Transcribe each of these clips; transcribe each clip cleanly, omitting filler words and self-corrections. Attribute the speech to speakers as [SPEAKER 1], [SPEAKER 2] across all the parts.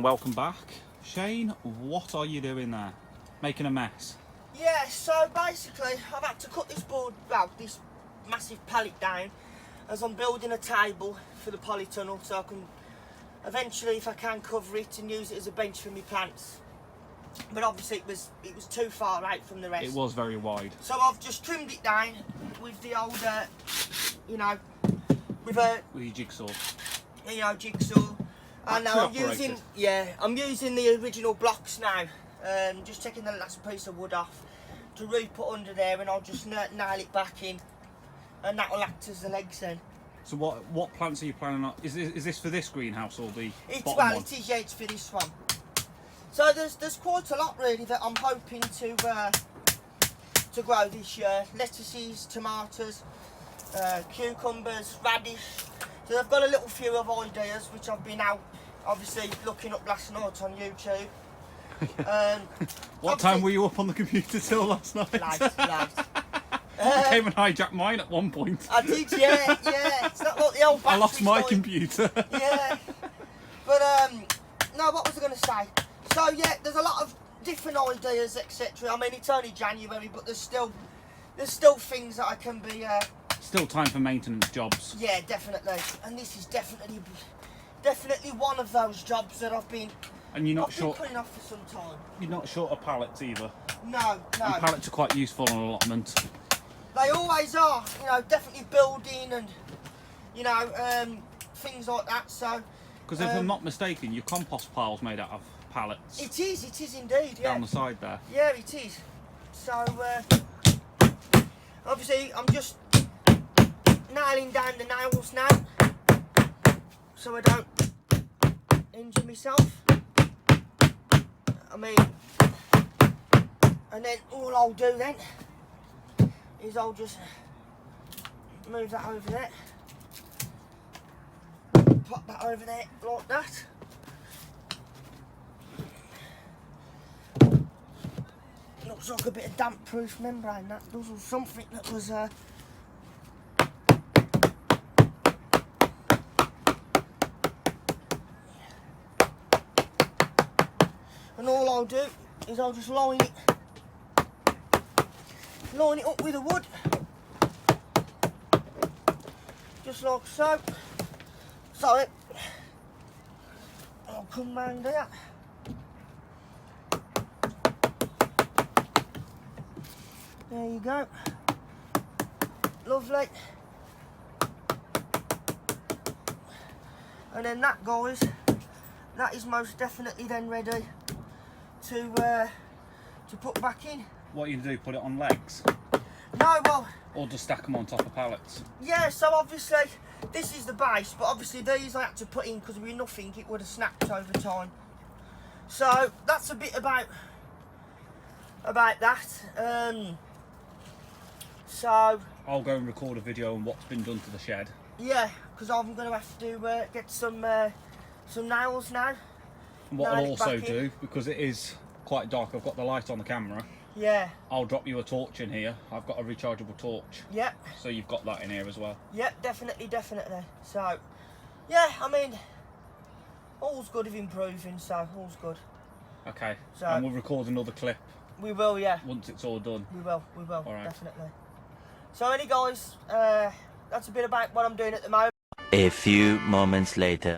[SPEAKER 1] and welcome back. Shane, what are you doing there? Making a mess?
[SPEAKER 2] Yeah, so basically I've had to cut this board, well, this massive pallet down as I'm building a table for the polytunnel so I can eventually, if I can, cover it and use it as a bench for my plants. But obviously it was too far out from the rest.
[SPEAKER 1] It was very wide.
[SPEAKER 2] So I've just trimmed it down with the old, you know, with
[SPEAKER 1] your jigsaw.
[SPEAKER 2] You know, jigsaw. And now I'm using the original blocks now. Just taking the last piece of wood off to re-put under there, and I'll just nail it back in, and that will act as the legs then.
[SPEAKER 1] So what plants are you planning on? Is this for this greenhouse or the bottom
[SPEAKER 2] one?
[SPEAKER 1] It
[SPEAKER 2] is, yeah, it's for this one. So there's quite a lot really that I'm hoping to grow this year. Lettuces, tomatoes, cucumbers, radish. So I've got a little few of ideas which I've been out obviously looking up last night on YouTube.
[SPEAKER 1] What time were you up on the computer till last night?
[SPEAKER 2] Late.
[SPEAKER 1] You came and hijacked mine at one point.
[SPEAKER 2] I did, yeah. It's not like the old battery.
[SPEAKER 1] I lost my computer.
[SPEAKER 2] Yeah. But no, what was I going to say? So yeah, there's a lot of different ideas, etc. I mean, it's only January, but there's still things that I can be.
[SPEAKER 1] Still time for maintenance jobs.
[SPEAKER 2] Yeah, definitely. And this is definitely one of those jobs that I've been.
[SPEAKER 1] And you're not
[SPEAKER 2] I've
[SPEAKER 1] short.
[SPEAKER 2] been putting off for some time.
[SPEAKER 1] You're not short of pallets either.
[SPEAKER 2] No.
[SPEAKER 1] And pallets are quite useful on allotment.
[SPEAKER 2] They always are. You know, definitely building and things like that. So.
[SPEAKER 1] Because if I'm not mistaken, your compost pile's made out of pallets.
[SPEAKER 2] It is indeed. Yeah.
[SPEAKER 1] Down the side there.
[SPEAKER 2] Yeah, it is. So obviously, I'm just nailing down the nails now, so I don't injure myself. I mean, and then all I'll do then is I'll just move that over there, pop that over there like that. Looks like a bit of damp-proof membrane, that does, or something that was and all I'll do is I'll just line it up with the wood, just like so. So I'll come round here. There you go. Lovely. And then that, guys, that is most definitely then ready to put back in.
[SPEAKER 1] What are you going to do, put it on legs?
[SPEAKER 2] No, well...
[SPEAKER 1] Or just stack them on top of pallets?
[SPEAKER 2] Yeah, so obviously, this is the base, but obviously these I had to put in because with nothing it would have snapped over time. So, that's a bit about that. So...
[SPEAKER 1] I'll go and record a video on what's been done to the shed.
[SPEAKER 2] Yeah, because I'm going to have to get some nails now.
[SPEAKER 1] And what I'll also do, because it is quite dark, I've got the light on the camera.
[SPEAKER 2] Yeah.
[SPEAKER 1] I'll drop you a torch in here. I've got a rechargeable torch.
[SPEAKER 2] Yep.
[SPEAKER 1] So you've got that in here as well.
[SPEAKER 2] Yep, definitely. So, yeah, I mean, all's good of improving, so all's good.
[SPEAKER 1] Okay.
[SPEAKER 2] So,
[SPEAKER 1] and we'll record another clip.
[SPEAKER 2] We will, yeah.
[SPEAKER 1] Once it's all done.
[SPEAKER 2] We will,
[SPEAKER 1] all right.
[SPEAKER 2] Definitely. So anyway, guys, that's a bit about what I'm doing at the moment.
[SPEAKER 3] A few moments later.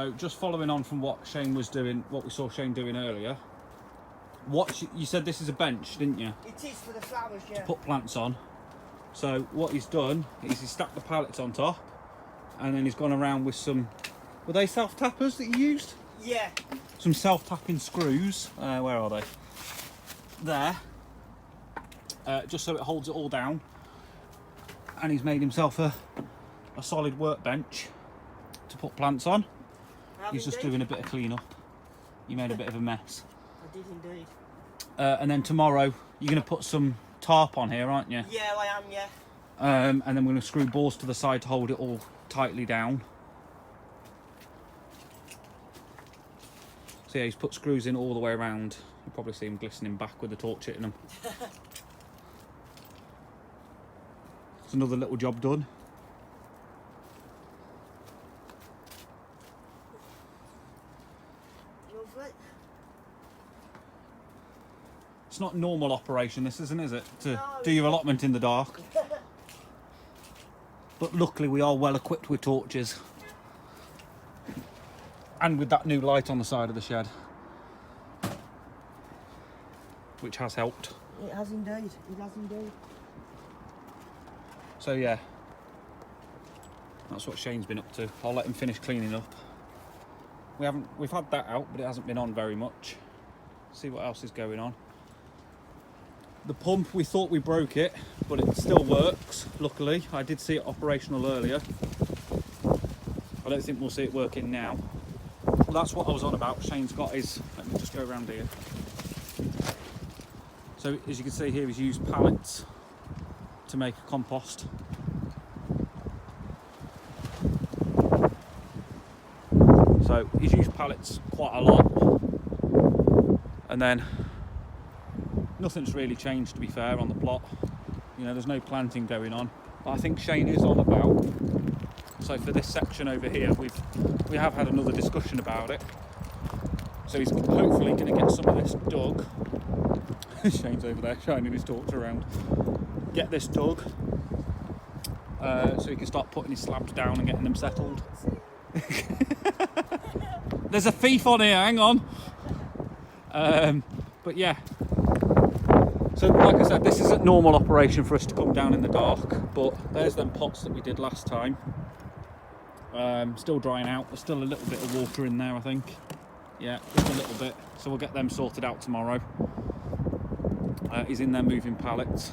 [SPEAKER 1] So just following on from what Shane was doing, what we saw Shane doing earlier. You said this is a bench, didn't you?
[SPEAKER 2] It is for the flowers, yeah.
[SPEAKER 1] To put plants on. So what he's done is he's stacked the pallets on top, and then he's gone around with some. Were they self-tappers that you used?
[SPEAKER 2] Yeah.
[SPEAKER 1] Some self-tapping screws. Where are they? There. Just so it holds it all down. And he's made himself a solid workbench to put plants on. He's just doing a bit of clean up. You made a bit of a mess.
[SPEAKER 2] I did indeed.
[SPEAKER 1] And then tomorrow you're going to put some tarp on here, aren't you?
[SPEAKER 2] Yeah, I am, yeah.
[SPEAKER 1] And then we're going to screw balls to the side to hold it all tightly down. So yeah, he's put screws in all the way around. You'll probably see him glistening back with the torch hitting them. It's another little job done. It's not normal operation, this isn't, is it? To
[SPEAKER 2] No,
[SPEAKER 1] do your allotment in the dark. But luckily we are well equipped with torches. And with that new light on the side of the shed. Which has helped.
[SPEAKER 2] It has indeed, it has indeed.
[SPEAKER 1] So yeah, that's what Shane's been up to. I'll let him finish cleaning up. We've had that out, but it hasn't been on very much. See what else is going on. The pump, we thought we broke it, but it still works, luckily. I did see it operational earlier. I don't think we'll see it working now. Well, that's what I was on about. Shane's got his, let me just go around here. So as you can see here, he's used pallets to make a compost. So he's used pallets quite a lot. And then nothing's really changed, to be fair, on the plot. You know, there's no planting going on. But I think Shane is on about. So for this section over here, we have had another discussion about it. So he's hopefully going to get some of this dug. Shane's over there shining his torch around. Get this dug so he can start putting his slabs down and getting them settled. There's a thief on here, hang on. But yeah, so like I said, this isn't normal operation for us to come down in the dark, but there's them pots that we did last time. Still drying out. There's still a little bit of water in there, I think. Yeah, just a little bit. So we'll get them sorted out tomorrow. He's in there moving pallets.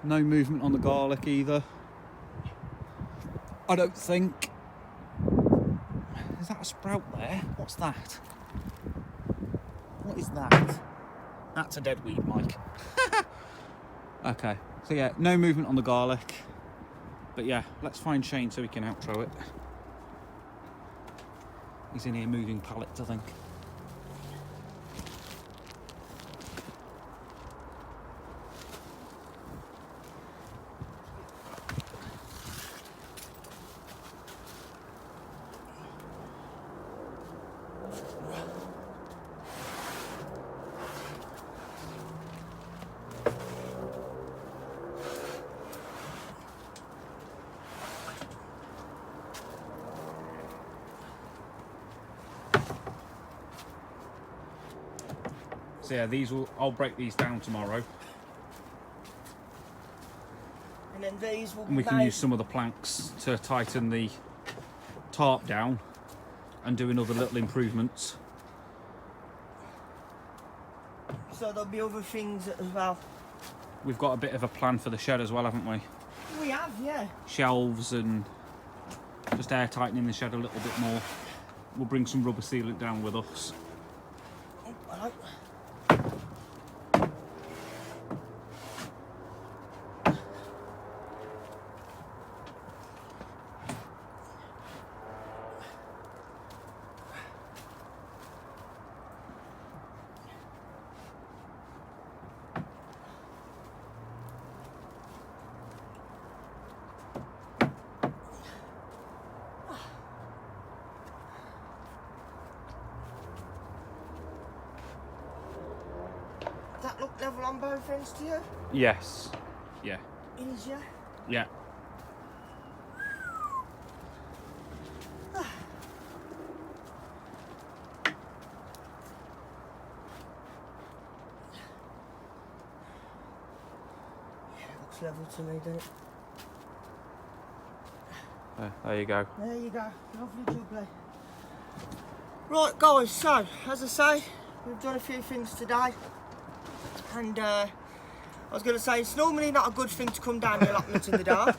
[SPEAKER 1] No movement on the garlic either. I don't think. Is that a sprout there? What's that? What is that? That's a dead weed, Mike. Okay, so yeah, no movement on the garlic. But yeah, let's find Shane so we can outro it. He's in here moving pallets, I think. So yeah, I'll break these down tomorrow.
[SPEAKER 2] And then these will
[SPEAKER 1] And we can use some of the planks to tighten the tarp down and doing other little improvements.
[SPEAKER 2] So there'll be other things as well.
[SPEAKER 1] We've got a bit of a plan for the shed as well, haven't we?
[SPEAKER 2] We have, yeah.
[SPEAKER 1] Shelves and just air tightening the shed a little bit more. We'll bring some rubber sealant down with us.
[SPEAKER 2] Right. That look level on both ends to you?
[SPEAKER 1] Yes. Yeah.
[SPEAKER 2] Easier?
[SPEAKER 1] Yeah.
[SPEAKER 2] Looks level to me, doesn't it?
[SPEAKER 1] There you go.
[SPEAKER 2] There you go. Lovely jubbly. Right guys, so as I say, we've done a few things today. And I was going to say, it's normally not a good thing to come down the allotment in the dark.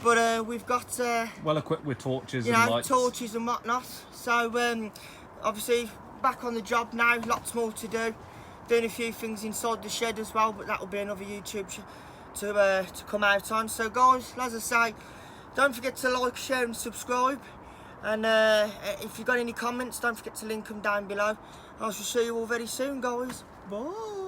[SPEAKER 2] But we've got
[SPEAKER 1] Well equipped with torches
[SPEAKER 2] you
[SPEAKER 1] and
[SPEAKER 2] know,
[SPEAKER 1] lights.
[SPEAKER 2] torches and whatnot. So obviously back on the job now, lots more to do. Doing a few things inside the shed as well, but that will be another YouTube to come out on. So guys, as I say, don't forget to like, share and subscribe. And if you've got any comments, don't forget to link them down below. I shall see you all very soon, guys. Bye.